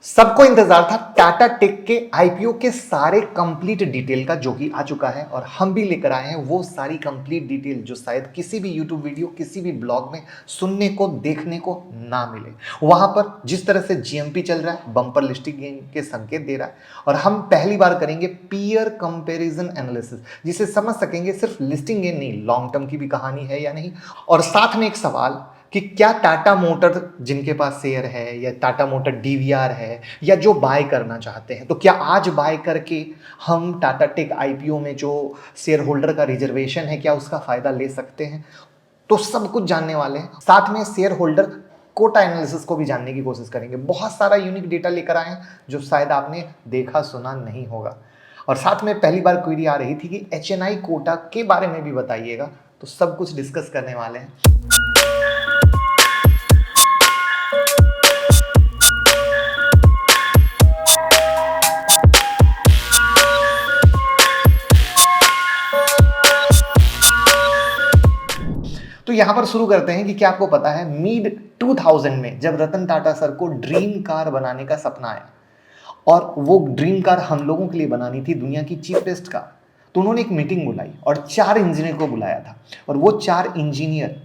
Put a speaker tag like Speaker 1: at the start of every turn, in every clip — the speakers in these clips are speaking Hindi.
Speaker 1: सबको इंतजार था टाटा टेक के आईपीओ के सारे कंप्लीट डिटेल का, जो कि आ चुका है और हम भी लेकर आए हैं वो सारी कंप्लीट डिटेल जो शायद किसी भी यूट्यूब वीडियो, किसी भी ब्लॉग में सुनने को, देखने को ना मिले। वहां पर जिस तरह से जीएमपी चल रहा है, बम्पर लिस्टिंग गेन के संकेत दे रहा है, और हम पहली बार करेंगे पीयर कंपैरिजन एनालिसिस, जिसे समझ सकेंगे सिर्फ लिस्टिंग गेन नहीं, लॉन्ग टर्म की भी कहानी है या नहीं। और साथ में एक सवाल कि क्या टाटा मोटर जिनके पास शेयर है या टाटा मोटर डीवीआर है या जो बाय करना चाहते हैं, तो क्या आज बाय करके हम टाटा टेक आईपीओ में जो शेयर होल्डर का रिजर्वेशन है, क्या उसका फायदा ले सकते हैं? तो सब कुछ जानने वाले हैं। साथ में शेयर होल्डर कोटा एनालिसिस को भी जानने की कोशिश करेंगे। बहुत सारा यूनिक डेटा लेकर आए हैं जो शायद आपने देखा सुना नहीं होगा। और साथ में पहली बार क्वेरी आ रही थी कि एचएनआई कोटा के बारे में भी बताइएगा, तो सब कुछ डिस्कस करने वाले हैं। तो यहां पर शुरू करते हैं कि क्या आपको पता है मिड 2000 में जब रतन टाटा सर को ड्रीम कार बनाने का सपना आया, और वो ड्रीम कार हम लोगों के लिए बनानी थी दुनिया की चीपेस्ट कार, तो उन्होंने एक मीटिंग बुलाई और 4 इंजीनियर को बुलाया था। और वो 4 इंजीनियर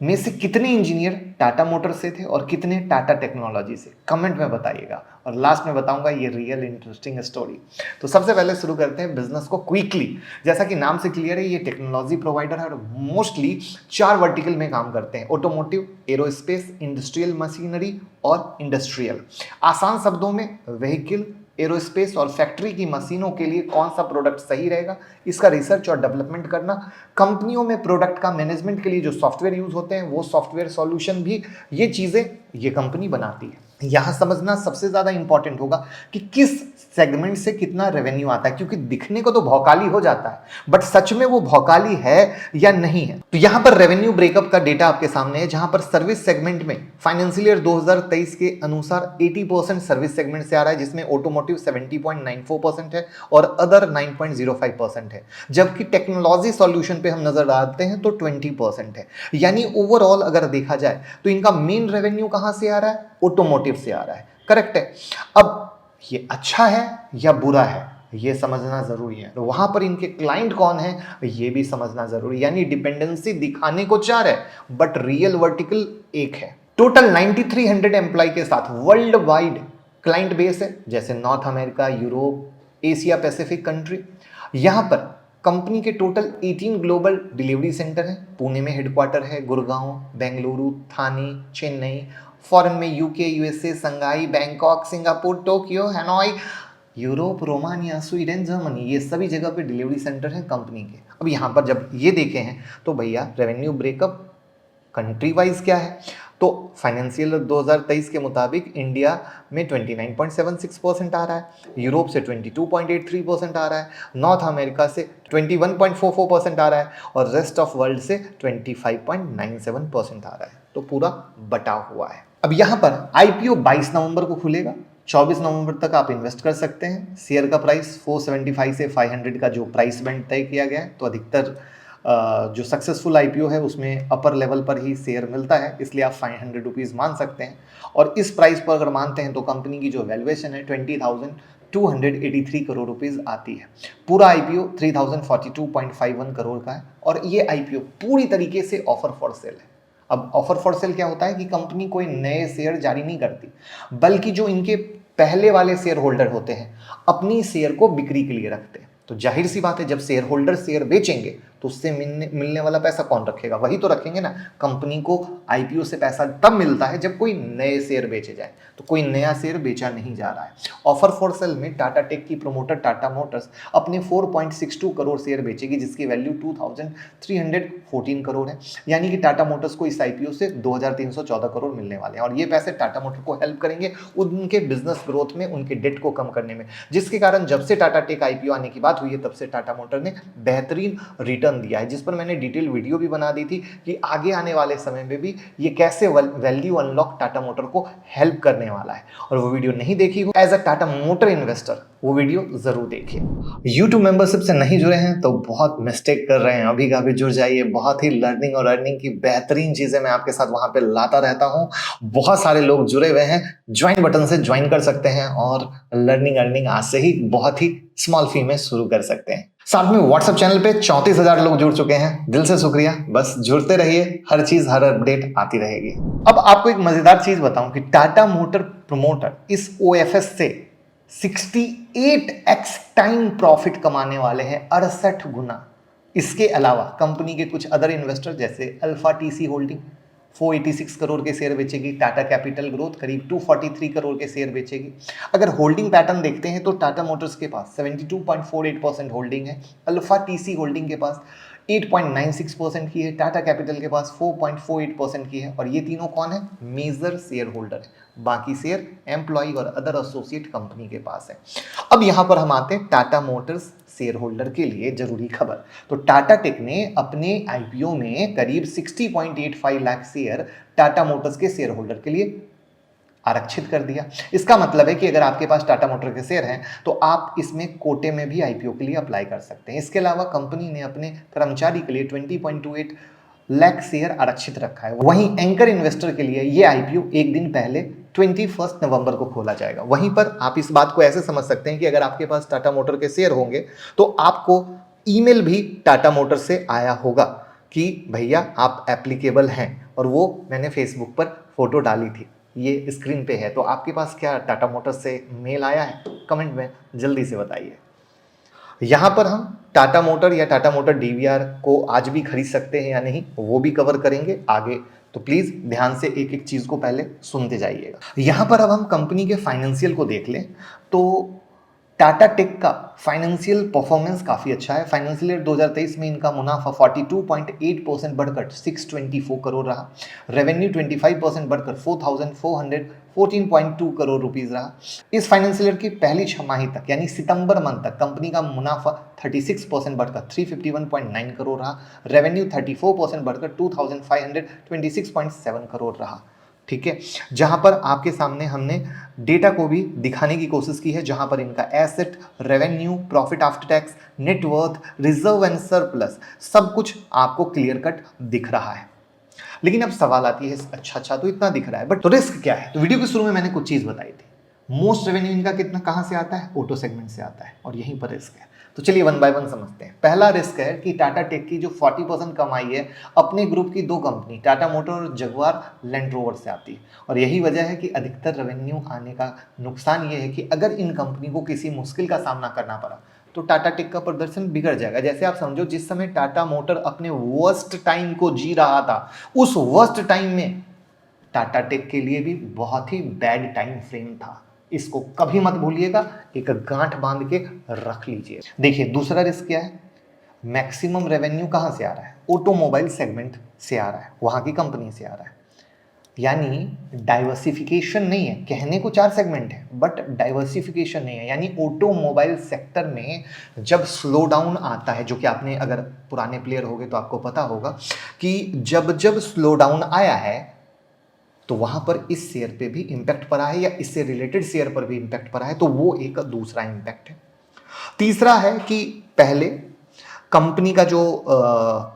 Speaker 1: में से कितने इंजीनियर टाटा मोटर से थे और कितने टाटा टेक्नोलॉजी से, कमेंट में बताइएगा। और लास्ट में बताऊंगा ये रियल इंटरेस्टिंग स्टोरी। तो सबसे पहले शुरू करते हैं बिजनेस को क्विकली। जैसा कि नाम से क्लियर है, ये टेक्नोलॉजी प्रोवाइडर है और मोस्टली 4 वर्टिकल में काम करते हैं: ऑटोमोटिव, एरोस्पेस, इंडस्ट्रियल मशीनरी और इंडस्ट्रियल। आसान शब्दों में, व्हीकल, एरोस्पेस और फैक्ट्री की मशीनों के लिए कौन सा प्रोडक्ट सही रहेगा, इसका रिसर्च और डेवलपमेंट करना। कंपनियों में प्रोडक्ट का मैनेजमेंट के लिए जो सॉफ्टवेयर यूज होते हैं, वो सॉफ्टवेयर सॉल्यूशन भी, ये चीजें ये कंपनी बनाती है। यहां समझना सबसे ज्यादा इंपॉर्टेंट होगा कि किस सेगमेंट से कितना रेवेन्यू आता है, क्योंकि दिखने को तो भौकाली हो जाता है, बट सच में वो भौकाली है या नहीं है। तो यहां पर रेवेन्यू ब्रेकअप का डेटा आपके सामने है, जहां पर सर्विस सेगमेंट में फाइनेंशियल ईयर 2023 के अनुसार 80% सर्विस सेगमेंट से आ रहा है, जिसमें ऑटोमोटिव 70.94% है और अदर 9.05% है। जबकि टेक्नोलॉजी सॉल्यूशन पे हम नजर डालते हैं तो 20% है। यानी ओवरऑल अगर देखा जाए तो इनका मेन रेवेन्यू कहां से आ रहा है? ऑटोमोटिव से आ रहा है। करेक्ट है। अब ये अच्छा है या बुरा है, ये समझना जरूरी है। तो वहां पर इनके क्लाइंट कौन है, ये भी समझना जरूरी है। यानी डिपेंडेंसी दिखाने को 4 है, बट रियल वर्टिकल एक है। टोटल 9300 एम्प्लॉय के साथ वर्ल्ड वाइड क्लाइंट बेस है, जैसे north America, Europe, Asia Pacific country. यहां पर कंपनी के टोटल 18 ग्लोबल डिलीवरी सेंटर हैं। पुणे में हेडक्वार्टर है, गुड़गांव, बेंगलुरु, थाने, चेन्नई। फॉरेन में UK, USA, Shanghai, Bangkok, Singapore, Tokyo, Hanoi, Europe, Romania, Sweden, Germany, ये सभी जगह पे डिलीवरी सेंटर हैं कंपनी के। अब यहाँ पर जब ये देखे हैं तो भैया रेवेन्यू ब्रेकअप कंट्री वाइज क्या है, तो फाइनेंशियल 2023 के मुताबिक इंडिया में 29.76% आ रहा है, यूरोप से 22.83% आ रहा है, नॉर्थ अमेरिका से 21.44% आ रहा है और रेस्ट ऑफ वर्ल्ड से 25.97% आ रहा है। तो पूरा बटा हुआ है। अब यहाँ पर आईपीओ 22 नवंबर को खुलेगा। 24 नवंबर तक आप इन्वेस्ट कर सकते हैं। शेयर का प्राइस 475 से 500 का जो प्राइस बैंड तय किया गया है, तो अधिकतर जो सक्सेसफुल आईपीओ है उसमें अपर लेवल पर ही शेयर मिलता है, इसलिए आप 500 रुपीज़ मान सकते हैं। और इस प्राइस पर अगर मानते हैं तो कंपनी की जो वैल्यूएशन है 20,283 करोड़ रुपीज़ आती है। पूरा आईपीओ 3042.51 करोड़ का है और ये आईपीओ पूरी तरीके से ऑफर फॉर सेल है। अब ऑफर फॉर सेल क्या होता है कि कंपनी कोई नए शेयर जारी नहीं करती, बल्कि जो इनके पहले वाले शेयर होल्डर होते हैं अपनी शेयर को बिक्री के लिए रखते हैं। तो जाहिर सी बात है, जब शेयर होल्डर शेयर बेचेंगे तो उससे मिलने वाला पैसा कौन रखेगा? वही तो रखेंगे ना। कंपनी को आईपीओ से पैसा तब मिलता है जब कोई नए शेयर बेचे जाए, तो कोई नया शेयर बेचा नहीं जा रहा है। ऑफर फॉर सेल में टाटा टेक की प्रोमोटर टाटा मोटर्स अपने 4.62 करोड़ शेयर बेचेगी, जिसकी वैल्यू 2314 करोड़ है। यानी कि टाटा मोटर्स को इस आईपीओ से 2314 करोड़ मिलने वाले हैं और ये पैसे टाटा मोटर को हेल्प करेंगे उनके बिजनेस ग्रोथ में, उनके डेट को कम करने में, जिसके कारण जब से टाटा टेक आईपीओ आने की बात हुई है तब से टाटा मोटर ने बेहतरीन रिटर्न रिटर्न दिया है, जिस पर मैंने डिटेल वीडियो भी बना दी थी कि आगे आने वाले समय में भी ये कैसे वैल्यू अनलॉक टाटा मोटर को हेल्प करने वाला है। और वो वीडियो नहीं देखी हो as a Tata motor investor, वो वीडियो जरूर देखिए। यूट्यूब मेंबरशिप से नहीं जुड़े हैं तो बहुत मिस्टेक कर रहे हैं, अभी का भी जुड़ जाइए। बहुत ही लर्निंग और अर्निंग की बेहतरीन चीजें मैं आपके साथ वहां पे लाता रहता हूं। बहुत सारे लोग जुड़े हुए हैं, ज्वाइन बटन से ज्वाइन कर सकते हैं और लर्निंग अर्निंग आज से ही बहुत ही स्मॉल फी में शुरू कर सकते हैं। साथ में व्हाट्सएप चैनल पे 34,000 लोग जुड़ चुके हैं, दिल से शुक्रिया। बस जुड़ते रहिए, हर चीज हर अपडेट आती रहेगी। अब आपको एक मजेदार चीज बताऊं कि टाटा मोटर प्रमोटर इस ओएफएस से 68x टाइम प्रॉफिट कमाने वाले हैं, 68 गुना। इसके अलावा कंपनी के कुछ अदर इन्वेस्टर जैसे अल्फा टीसी होल्डिंग 486 करोड़ के शेयर बेचेगी, टाटा कैपिटल ग्रोथ करीब 243 करोड़ के शेयर बेचेगी। अगर होल्डिंग पैटर्न देखते हैं तो टाटा मोटर्स के पास 72.48% होल्डिंग है, अल्फा टीसी होल्डिंग के पास 8.96% की है, टाटा कैपिटल के पास 4.48% की है। और ये तीनों कौन है? मेजर शेयर होल्डर है। बाकी शेयर एम्प्लॉय और अदर एसोसिएट कंपनी के पास है। अब यहां पर हम आते हैं टाटा मोटर्स शेयर होल्डर के लिए जरूरी खबर। तो टाटा टेक ने अपने आईपीओ में करीब 60.85 लाख शेयर टाटा मोटर्स के शेयर होल्डर के लिए आरक्षित कर दिया। इसका मतलब है कि अगर आपके पास टाटा मोटर के शेयर हैं तो आप इसमें कोटे में भी आईपीओ के लिए अप्लाई कर सकते हैं। इसके अलावा कंपनी ने अपने कर्मचारी के लिए 20.28 लाख शेयर आरक्षित रखा है। वहीं एंकर इन्वेस्टर के लिए यह आईपीओ एक दिन पहले 21 नवंबर को खोला जाएगा। वहीं पर आप इस बात को ऐसे समझ सकते हैं कि अगर आपके पास टाटा मोटर के शेयर होंगे तो आपको ईमेल भी टाटा मोटर से आया होगा कि भैया आप एप्लीकेबल हैं, और वो मैंने फेसबुक पर फोटो डाली थी, ये स्क्रीन पे है। तो आपके पास क्या टाटा मोटर्स से मेल आया है? कमेंट में जल्दी से बताइए। यहां पर हम टाटा मोटर या टाटा मोटर डीवीआर को आज भी खरीद सकते हैं या नहीं, वो भी कवर करेंगे आगे। तो प्लीज ध्यान से एक एक चीज को पहले सुनते जाइएगा। यहां पर अब हम कंपनी के फाइनेंशियल को देख लें तो टाटा टेक का फाइनेंशियल परफॉर्मेंस काफी अच्छा है। फाइनेंशियल ईयर 2023 में इनका मुनाफा 42.8% बढ़कर 624 करोड़ रहा। रेवेन्यू 25% बढ़कर 4,414.2 करोड़ रुपीस रहा। इस फाइनेंशियल ईयर की पहली छमाही तक यानी सितंबर मंथ तक कंपनी का मुनाफा 36% बढ़कर 351.9 करोड़ रहा। रेवेन्यू 34% बढ़कर 2,526.7 करोड़ रहा। ठीक है, जहां पर आपके सामने हमने डेटा को भी दिखाने की कोशिश की है, जहां पर इनका asset, revenue, profit after tax, net worth, reserve and surplus सब कुछ आपको क्लियर कट दिख रहा है। लेकिन अब सवाल आती है, अच्छा तो इतना दिख रहा है, बट तो रिस्क क्या है? तो वीडियो के शुरू में मैंने कुछ चीज बताई थी। मोस्ट रेवेन्यू इनका कितना कहां से आता है? ऑटो सेगमेंट से आता है, और यहीं पर रिस्क है। तो चलिए वन बाय वन समझते हैं। पहला रिस्क है कि टाटा टेक की जो 40% कमाई है अपने ग्रुप की दो कंपनी टाटा मोटर और जगुआर लैंड रोवर से आती है। और यही वजह है कि अधिकतर रेवेन्यू आने का नुकसान ये है कि अगर इन कंपनी को किसी मुश्किल का सामना करना पड़ा तो टाटा टेक का प्रदर्शन बिगड़ जाएगा। जैसे आप समझो, जिस समय टाटा मोटर अपने वर्स्ट टाइम को जी रहा था, उस वर्स्ट टाइम में टाटा टेक के लिए भी बहुत ही बैड टाइम फ्रेम था। इसको कभी मत भूलिएगा, एक गांठ बांध के रख लीजिए। देखिए दूसरा रिस्क क्या है? मैक्सिमम रेवेन्यू कहां से आ रहा है? ऑटोमोबाइल सेगमेंट से आ रहा है, वहां की कंपनी से आ रहा है। यानी डाइवर्सिफिकेशन नहीं है। कहने को 4 सेगमेंट है बट डाइवर्सिफिकेशन नहीं है। यानी ऑटोमोबाइल सेक्टर में जब स्लो डाउन आता है, जो कि आपने अगर पुराने प्लेयर हो गए तो आपको पता होगा कि जब जब स्लो डाउन आया है तो वहां पर इस शेयर पे भी इंपैक्ट पड़ा है या इससे रिलेटेड शेयर पर भी इंपैक्ट पड़ा है, तो वो एक दूसरा इंपैक्ट है। तीसरा है कि पहले कंपनी का जो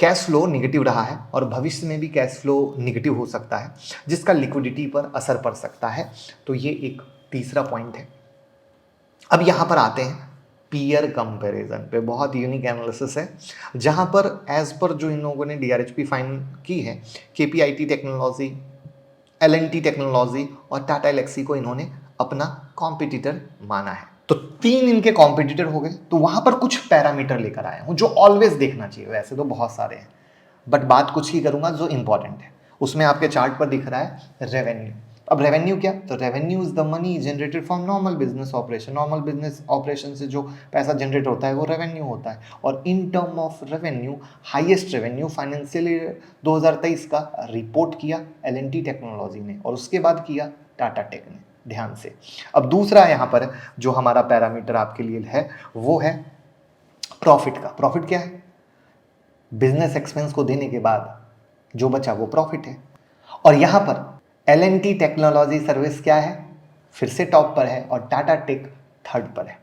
Speaker 1: कैश फ्लो निगेटिव रहा है और भविष्य में भी कैश फ्लो निगेटिव हो सकता है, जिसका लिक्विडिटी पर असर पड़ सकता है। तो ये एक तीसरा पॉइंट है। अब यहां पर आते हैं पीयर कंपैरिजन पे। बहुत यूनिक एनालिसिस है, जहां पर एज पर जो इन लोगों ने डीआरएचपी फाइन की है, केपीआईटी टेक्नोलॉजी, एलएनटी टेक्नोलॉजी और टाटा एलेक्सी को इन्होंने अपना कॉम्पिटिटर माना है। तो 3 इनके कॉम्पिटिटर हो गए। तो वहां पर कुछ पैरामीटर लेकर आया हूं जो ऑलवेज देखना चाहिए। वैसे तो बहुत सारे हैं बट बात कुछ ही करूंगा जो इंपॉर्टेंट है। उसमें आपके चार्ट पर दिख रहा है रेवेन्यू। अब रेवेन्यू क्या? तो revenue is the money generated from normal business operation. Normal business operation से जो पैसा जनरेट होता है वो रेवेन्यू होता है। और in term of revenue, highest revenue financial year 2023 का रिपोर्ट किया एलएनटी टेक्नोलॉजी ने, और उसके बाद किया टाटा टेक ने। ध्यान से। अब दूसरा यहां पर जो हमारा पैरामीटर आपके लिए है वो है प्रॉफिट का। प्रॉफिट क्या है? बिजनेस एक्सपेंस को देने के बाद जो बचा वो प्रॉफिट है। और यहां पर L&T टेक्नोलॉजी सर्विस क्या है, फिर से टॉप पर है और टाटा टेक थर्ड पर है।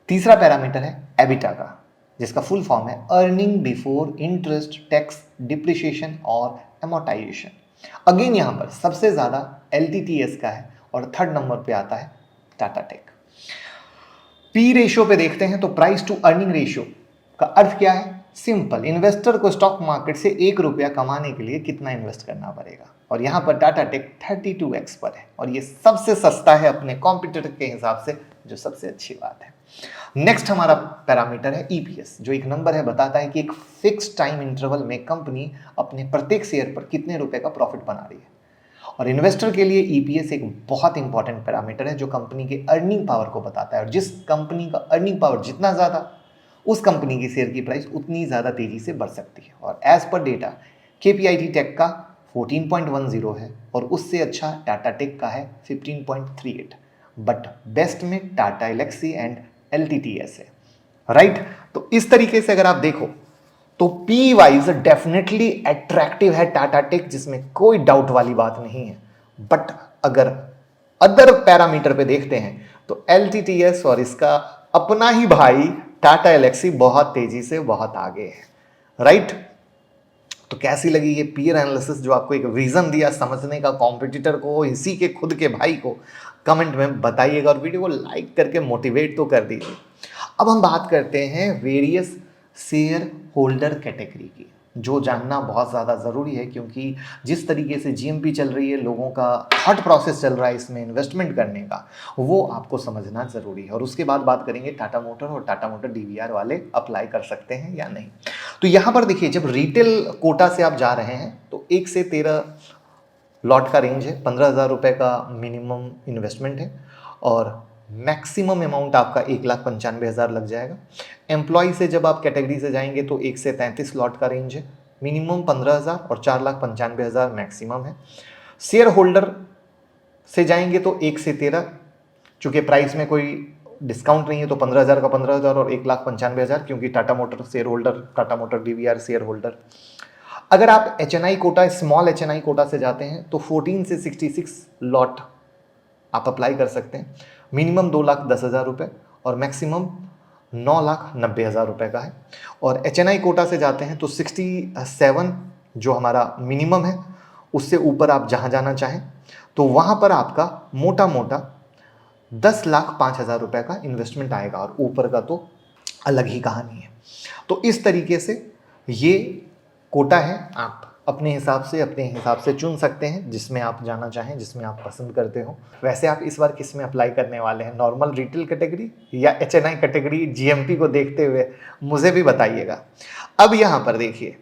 Speaker 1: तीसरा पैरामीटर है एबिटा का, जिसका फुल फॉर्म है earning before interest tax depreciation और एमोर्टाइजेशन। अगेन यहां पर सबसे ज्यादा LTTS का है और थर्ड नंबर पे आता है टाटा टेक। पी रेशियो पे देखते हैं तो प्राइस टू अर्निंग रेशियो का अर्थ क्या है, सिंपल, इन्वेस्टर को स्टॉक मार्केट से 1 रुपया कमाने के लिए कितना इन्वेस्ट करना पड़ेगा, और यहां पर टाटा टेक 32x पर है और ये सबसे सस्ता है अपने कॉम्पिटिटर के हिसाब से, जो सबसे अच्छी बात है। नेक्स्ट हमारा पैरामीटर है ईपीएस, जो एक नंबर है, बताता है कि एक फिक्स टाइम इंटरवल में कंपनी अपने प्रत्येक शेयर पर कितने रुपए का प्रॉफिट बना रही है। और इन्वेस्टर के लिए ईपीएस एक बहुत इंपॉर्टेंट पैरामीटर है जो कंपनी के अर्निंग पावर को बताता है, और जिस कंपनी का अर्निंग पावर जितना ज्यादा, उस कंपनी की शेयर की प्राइस उतनी ज्यादा तेजी से बढ़ सकती है। और as per data KPIT take का 14.10 है और उससे अच्छा टाटा टेक का है 15.38, बट बेस्ट में टाटा एलेक्सी एंड LTTS है, राइट। तो इस तरीके से अगर आप देखो तो पी वाइज डेफिनेटली अट्रैक्टिव है टाटा टेक, जिसमें कोई डाउट वाली बात नहीं है। बट अगर अदर पैरामीटर पे देखते हैं तो LTTS और इसका अपना ही भाई टाटा एलेक्सी बहुत तेजी से बहुत आगे है, राइट। तो कैसी लगी ये पीयर एनालिसिस, जो आपको एक रीजन दिया समझने का कॉम्पिटिटर को, इसी के खुद के भाई को, कमेंट में बताइएगा और वीडियो को लाइक करके मोटिवेट तो कर दीजिए। अब हम बात करते हैं वेरियस शेयर होल्डर कैटेगरी की, जो जानना बहुत ज़्यादा ज़रूरी है, क्योंकि जिस तरीके से जीएमपी चल रही है, लोगों का थॉट प्रोसेस चल रहा है इसमें इन्वेस्टमेंट करने का, वो आपको समझना ज़रूरी है। और उसके बाद बात करेंगे टाटा मोटर, और टाटा मोटर डीवीआर वाले अप्लाई कर सकते हैं या नहीं। तो यहाँ पर देखिए, जब रिटेल कोटा से आप जा रहे हैं तो 1 से 13 लॉट का रेंज है, 15,000 रुपये का मिनिमम इन्वेस्टमेंट है और मैक्सिमम अमाउंट आपका 1,95,000 लग जाएगा। एम्प्लॉय से जब आप कैटेगरी से जाएंगे तो 1 से 33 लॉट का रेंज है, मिनिमम 15,000 और 4,95,000 मैक्सिमम है। शेयर होल्डर से जाएंगे तो 1 से 13, चूंकि प्राइस में कोई डिस्काउंट नहीं है तो 15,000 का 15,000 और 1,95,000, क्योंकि Tata motor share holder, Tata motor DVR share holder. अगर आप HNI quota, small HNI quota से जाते हैं तो 14 से 66 लॉट आप अप्लाई कर सकते हैं, मिनिमम 2,10,000 रुपये और मैक्सिमम 9,90,000 रुपये का है। और HNI कोटा से जाते हैं तो 67 जो हमारा मिनिमम है, उससे ऊपर आप जहाँ जाना चाहें तो वहाँ पर आपका मोटा मोटा 10,05,000 रुपये का इन्वेस्टमेंट आएगा, और ऊपर का तो अलग ही कहानी है। तो इस तरीके से ये कोटा है, आप अपने हिसाब से चुन सकते हैं जिसमें आप जाना चाहें, जिसमें आप पसंद करते हो। वैसे आप इस बार किस में अप्लाई करने वाले हैं, नॉर्मल रिटेल कैटेगरी या HNI कैटेगरी, जीएमपी को देखते हुए मुझे भी बताइएगा। अब यहाँ पर देखिए,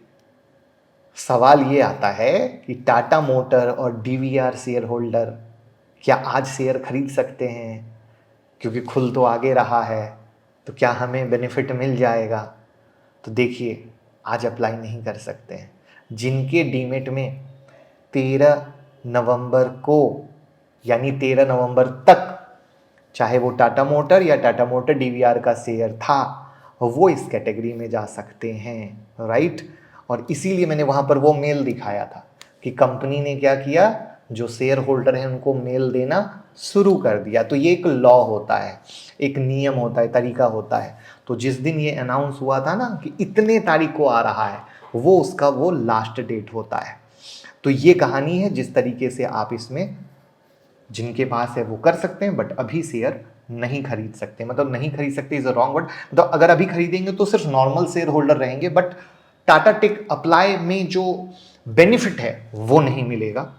Speaker 1: सवाल ये आता है कि टाटा मोटर और डीवीआर शेयर होल्डर क्या आज शेयर खरीद सकते हैं, क्योंकि खुल तो आगे रहा है, तो क्या हमें बेनिफिट मिल जाएगा। तो देखिए, आज अप्लाई नहीं कर सकते हैं। जिनके डीमेट में 13 नवंबर को, यानी 13 नवंबर तक, चाहे वो टाटा मोटर या टाटा मोटर डीवीआर का शेयर था, वो इस कैटेगरी में जा सकते हैं, राइट। और इसीलिए मैंने वहाँ पर वो मेल दिखाया था कि कंपनी ने क्या किया, जो शेयर होल्डर हैं उनको मेल देना शुरू कर दिया। तो ये एक लॉ होता है, एक नियम होता है, तरीका होता है। तो जिस दिन ये अनाउंस हुआ था ना कि इतने तारीख को आ रहा है, वो उसका वो लास्ट डेट होता है। तो ये कहानी है, जिस तरीके से आप इसमें जिनके पास है वो कर सकते हैं, बट अभी शेयर नहीं खरीद सकते। मतलब नहीं खरीद सकते इज अ रॉन्ग वर्ड, मतलब अगर अभी खरीदेंगे तो सिर्फ नॉर्मल शेयर होल्डर रहेंगे, बट टाटा टेक अप्लाई में जो बेनिफिट है वो नहीं मिलेगा।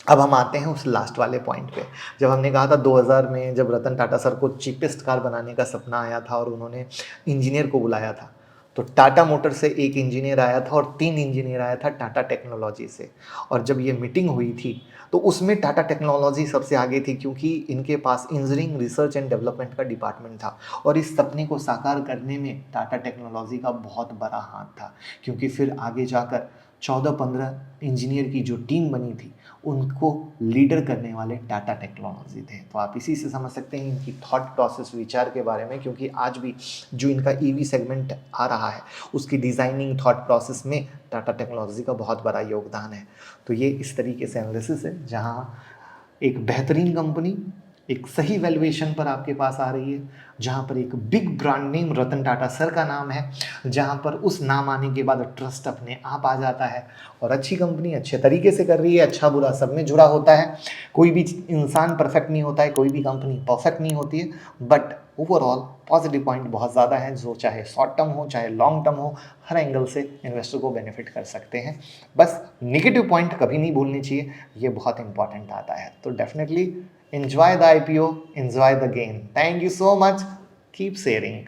Speaker 1: अब हम आते हैं उस लास्ट वाले पॉइंट पे, जब हमने कहा था 2000 में जब रतन टाटा सर को चीपेस्ट कार बनाने का सपना आया था और उन्होंने इंजीनियर को बुलाया था, तो टाटा मोटर से एक इंजीनियर आया था और 3 इंजीनियर आया था टाटा टेक्नोलॉजी से। और जब ये मीटिंग हुई थी तो उसमें टाटा टेक्नोलॉजी सबसे आगे थी, क्योंकि इनके पास इंजीनियरिंग रिसर्च एंड डेवलपमेंट का डिपार्टमेंट था, और इस सपने को साकार करने में टाटा टेक्नोलॉजी का बहुत बड़ा हाथ था, क्योंकि फिर आगे जाकर 14-15 इंजीनियर की जो टीम बनी थी उनको लीडर करने वाले टाटा टेक्नोलॉजी थे। तो आप इसी से समझ सकते हैं इनकी थॉट प्रोसेस, विचार के बारे में, क्योंकि आज भी जो इनका ईवी सेगमेंट आ रहा है उसकी डिज़ाइनिंग थॉट प्रोसेस में टाटा टेक्नोलॉजी का बहुत बड़ा योगदान है। तो ये इस तरीके से एनालिसिस है जहाँ एक बेहतरीन कंपनी एक सही वैल्यूएशन पर आपके पास आ रही है, जहाँ पर एक big brand name Ratan Tata sir का नाम है, जहाँ पर उस नाम आने के बाद ट्रस्ट अपने आप आ जाता है और अच्छी कंपनी अच्छे तरीके से कर रही है। अच्छा बुरा सब में जुड़ा होता है, कोई भी इंसान परफेक्ट नहीं होता है, कोई भी कंपनी परफेक्ट नहीं होती है, बट ओवरऑल पॉजिटिव पॉइंट बहुत ज़्यादा है जो चाहे शॉर्ट टर्म हो चाहे लॉन्ग टर्म हो, हर एंगल से इन्वेस्टर को बेनिफिट कर सकते हैं। बस नेगेटिव पॉइंट कभी नहीं भूलनी चाहिए, ये बहुत इंपॉर्टेंट आता है। तो definitely enjoy the IPO, enjoy the gain. Thank you so much. Keep sharing.